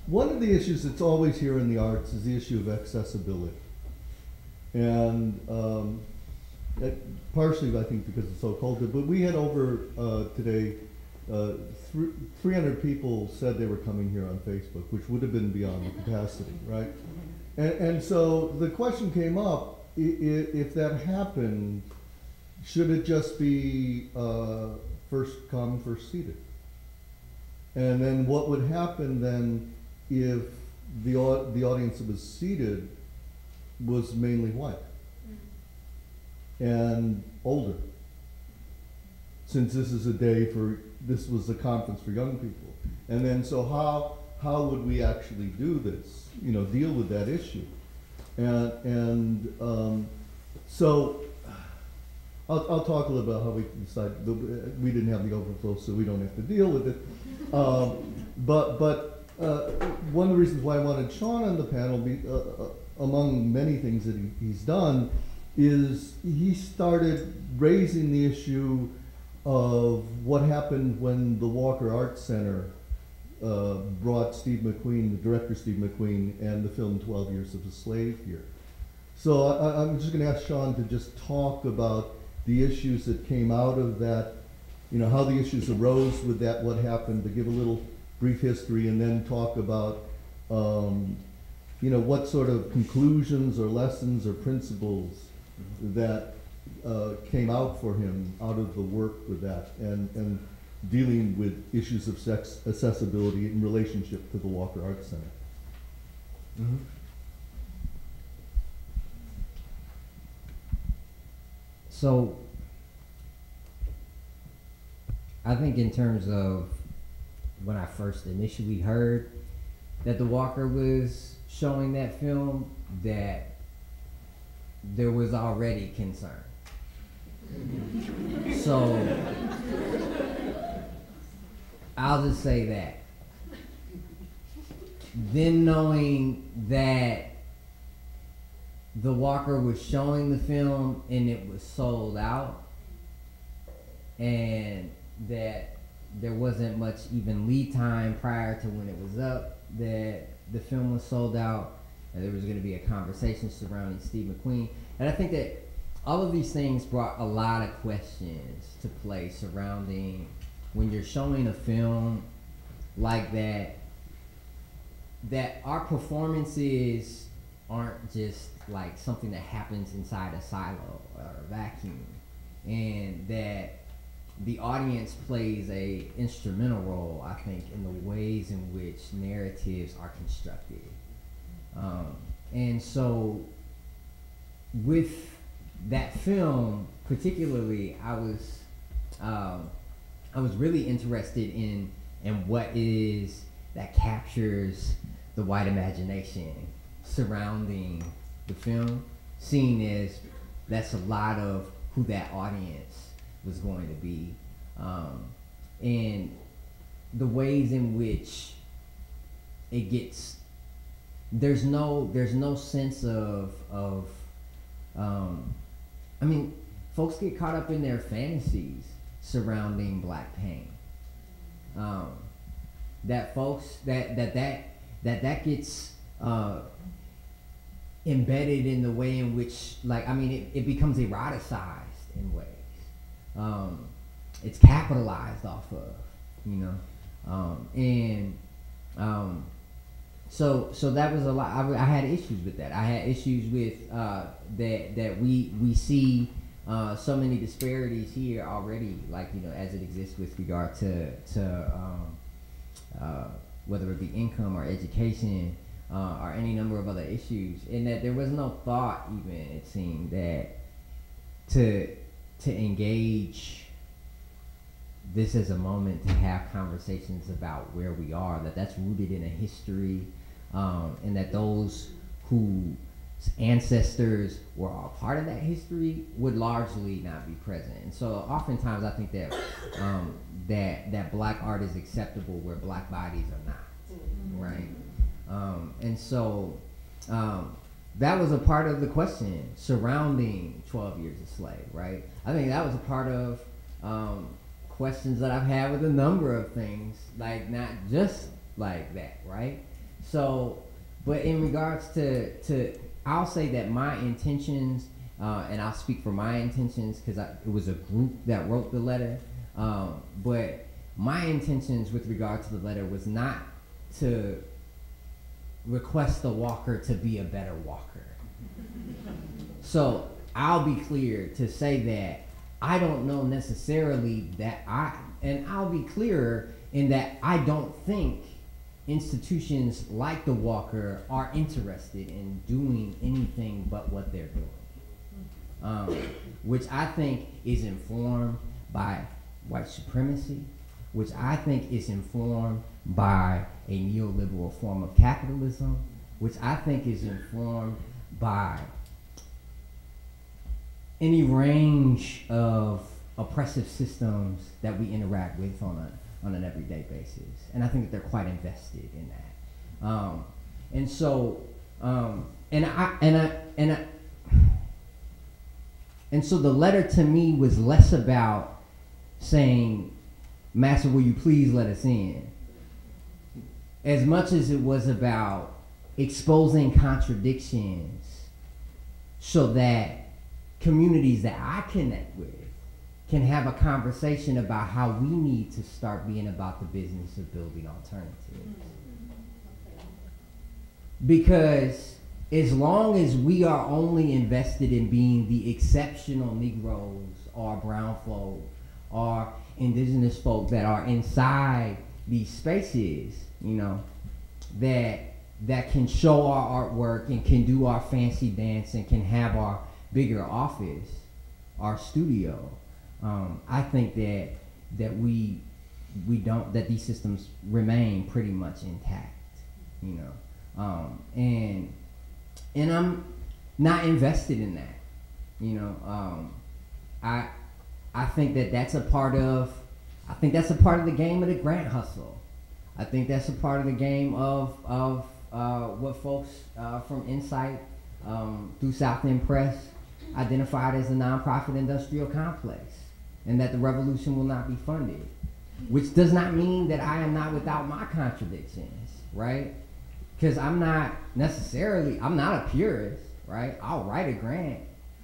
One of the issues that's always here in the arts is the issue of accessibility. And partially, I think, because it's so cold, but we had over today, 300 people said they were coming here on Facebook, which would have been beyond the capacity, right? And so the question came up, if that happened, should it just be first come, first seated? And then what would happen then if the audience that was seated was mainly white and older? Since this is a day this was a conference for young people. And then so how would we actually do this, deal with that issue? So I'll talk a little about how we decided. We didn't have the overflow, so we don't have to deal with it. But one of the reasons why I wanted Chaun on the panel, among many things that he's done, is he started raising the issue of what happened when the Walker Arts Center brought Steve McQueen, the director Steve McQueen, and the film 12 Years of a Slave here. So I'm just going to ask Chaun to just talk about the issues that came out of that, how the issues arose with that, what happened, to give a little brief history, and then talk about, what sort of conclusions or lessons or principles that came out for him out of the work with that, and dealing with issues of sex accessibility in relationship to the Walker Arts Center. Mm-hmm. So, I think in terms of when I first initially heard that the Walker was showing that film, that there was already concern. So, I'll just say that. Then knowing that the Walker was showing the film and it was sold out, and that there wasn't much even lead time prior to when it was up, that the film was sold out, and there was going to be a conversation surrounding Steve McQueen. And I think that all of these things brought a lot of questions to play surrounding when you're showing a film like that, that our performances aren't just like something that happens inside a silo or a vacuum, and that the audience plays a instrumental role, I think, in the ways in which narratives are constructed. And so with that film particularly, I was really interested in what is that captures the white imagination surrounding the film, seeing as that's a lot of who that audience was going to be, and the ways in which it gets, there's no sense of I mean, folks get caught up in their fantasies surrounding black pain. That folks that gets embedded in the way in which, it becomes eroticized in ways. It's capitalized off of, so that was a lot. I had issues with that. I had issues with that we see so many disparities here already, as it exists with regard to whether it be income or education or any number of other issues, and that there was no thought even, it seemed, that to engage this as a moment to have conversations about where we are, that's rooted in a history, and that those whose ancestors were all part of that history would largely not be present. And so oftentimes I think that that black art is acceptable where black bodies are not, right? And so that was a part of the question surrounding 12 Years a Slave, right? I think that was a part of questions that I've had with a number of things, not just like that, right? So, but in regards to I'll say that my intentions, and I'll speak for my intentions because it was a group that wrote the letter, but my intentions with regard to the letter was not to request the walker to be a better walker. So I'll be clear to say that I don't know necessarily that and I'll be clearer in that I don't think institutions like the Walker are interested in doing anything but what they're doing, which I think is informed by white supremacy, which I think is informed by a neoliberal form of capitalism, which I think is informed by any range of oppressive systems that we interact with on an everyday basis. And I think that they're quite invested in that. And so the letter to me was less about saying, Master, will you please let us in? As much as it was about exposing contradictions so that communities that I connect with can have a conversation about how we need to start being about the business of building alternatives. Because as long as we are only invested in being the exceptional Negroes or brown folk or indigenous folk that are inside these spaces, you know, that can show our artwork and can do our fancy dance and can have our bigger office, our studio, I think that we don't, that these systems remain pretty much intact, you know, and I'm not invested in that, you know. I think that's a part of, the game of the grant hustle. I think that's a part of the game of what folks from Insight through South End Press identified as a nonprofit industrial complex, and that the revolution will not be funded, which does not mean that I am not without my contradictions, right? Because I'm not a purist, right? I'll write a grant,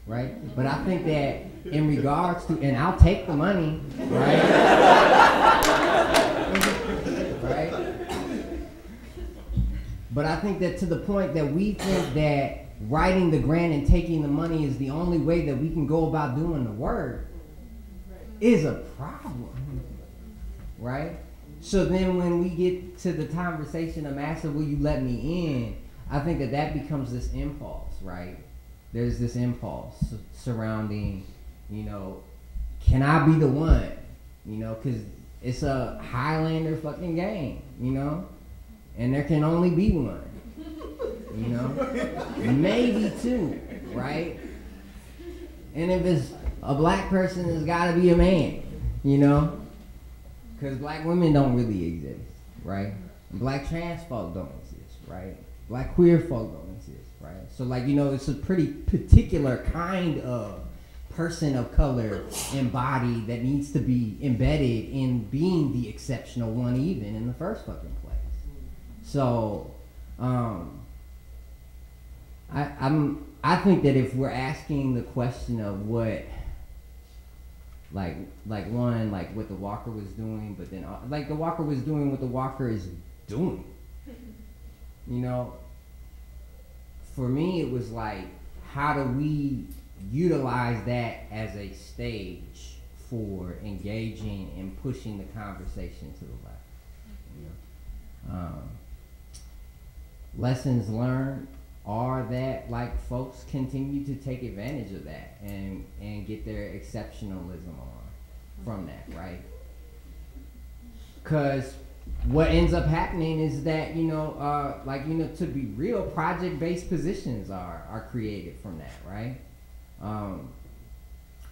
right? But I think that in regards to, and I'll take the money, right? Right? But I think that to the point that we think that writing the grant and taking the money is the only way that we can go about doing the work is a problem, right? So then when we get to the conversation of, Master, will you let me in? I think that becomes this impulse, right? There's this impulse surrounding, you know, can I be the one? You know, because it's a Highlander fucking game, you know? And there can only be one, you know? Maybe two, right? And if it's a black person, it's gotta be a man, you know? Because black women don't really exist, right? Black trans folk don't exist, right? Black queer folk don't exist, right? So, like, you know, it's a pretty particular kind of person of color embodied that needs to be embedded in being the exceptional one even in the first fucking place. So, I think that if we're asking the question of what, like what the Walker was doing, but then like the Walker was doing what the Walker is doing, you know, for me it was like, how do we utilize that as a stage for engaging and pushing the conversation to the left, you know? Lessons learned are that, like, folks continue to take advantage of that and get their exceptionalism on from that, right? Because what ends up happening is that, you know, to be real, project-based positions are created from that, right?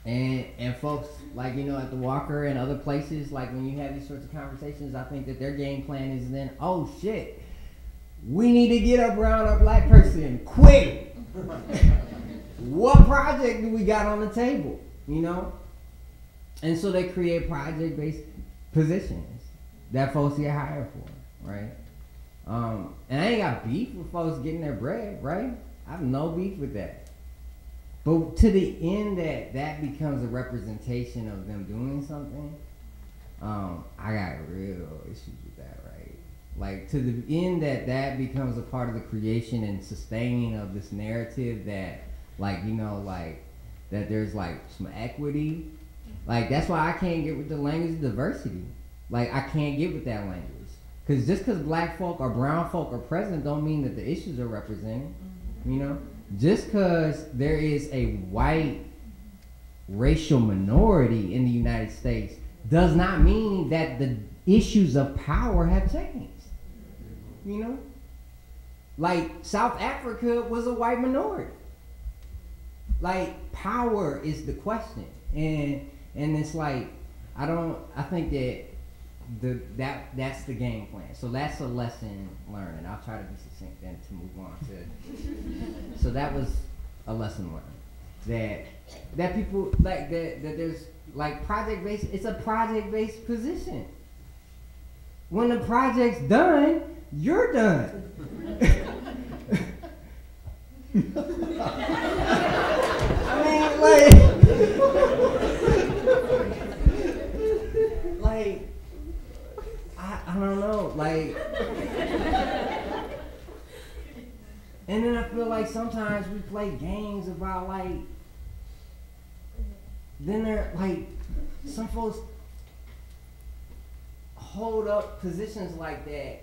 And folks, like, you know, at the Walker and other places, like, when you have these sorts of conversations, I think that their game plan is then, oh shit, we need to get a brown or black person quick. What project do we got on the table, you know? And so they create project-based positions that folks get hired for, right? And I ain't got beef with folks getting their bread, right? I have no beef with that. But to the end that becomes a representation of them doing something, I got real issues with that, right? Like, to the end that becomes a part of the creation and sustaining of this narrative that, like, you know, like, that there's, like, some equity. Like, that's why I can't get with the language of diversity. Like, I can't get with that language. Because just because black folk or brown folk are present don't mean that the issues are represented, you know? Just because there is a white racial minority in the United States does not mean that the issues of power have changed, you know? Like, South Africa was a white minority. Like, power is the question. And it's like, I think that that's the game plan. So that's a lesson learned, and I'll try to be succinct then to move on to. So that was a lesson learned that people like that there's like project based. It's a project based position. When the project's done, you're done. I mean, like. I don't know, like, and then I feel like sometimes we play games about, like, then they're, like, some folks hold up positions like that.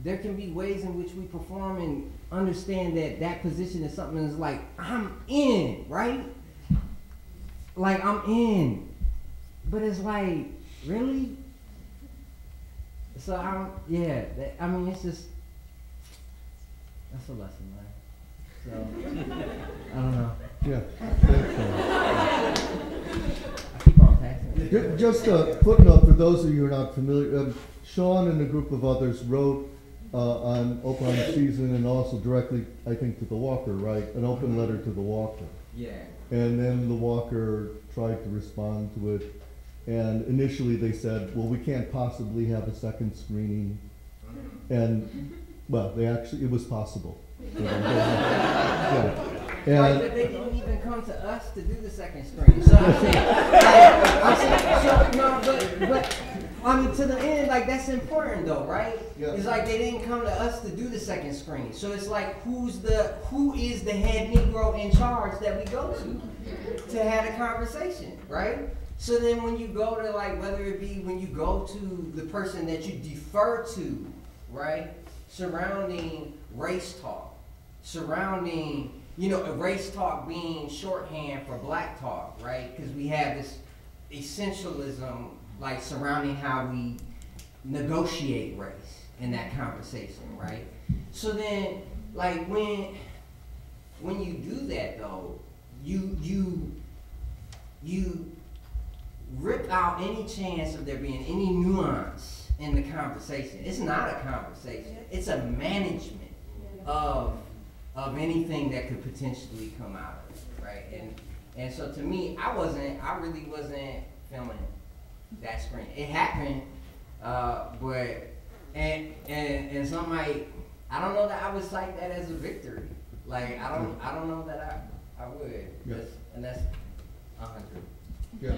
There can be ways in which we perform and understand that position is something that's like, I'm in, right? Like, I'm in. But it's like, really? So I mean, it's just, that's a lesson, man. So, I don't know. Yeah. I keep on passing. Just a footnote for those of you who are not familiar, Chaun and a group of others wrote on Open Season and also directly, I think, to the Walker, right? An open letter to the Walker. Yeah. And then the Walker tried to respond to it. And initially they said, well, we can't possibly have a second screening. And, well, it was possible. Yeah. And right, but they didn't even come to us to do the second screening. So but I mean, to the end, like, that's important though, right? Yeah. It's like they didn't come to us to do the second screening. So it's like, who is the head Negro in charge that we go to have a conversation, right? So then when you go to, like, whether it be when you go to the person that you defer to, right, surrounding race talk, surrounding, you know, race talk being shorthand for black talk, right, because we have this essentialism, like, surrounding how we negotiate race in that conversation, right? So then, like, when you do that, though, you rip out any chance of there being any nuance in the conversation. It's not a conversation. It's a management of anything that could potentially come out of it, right? And so to me, I really wasn't filming that screen. It happened, but and some might, I don't know that I would cite that as a victory. Like, I don't know that I would. Yeah. And that's 100. yeah.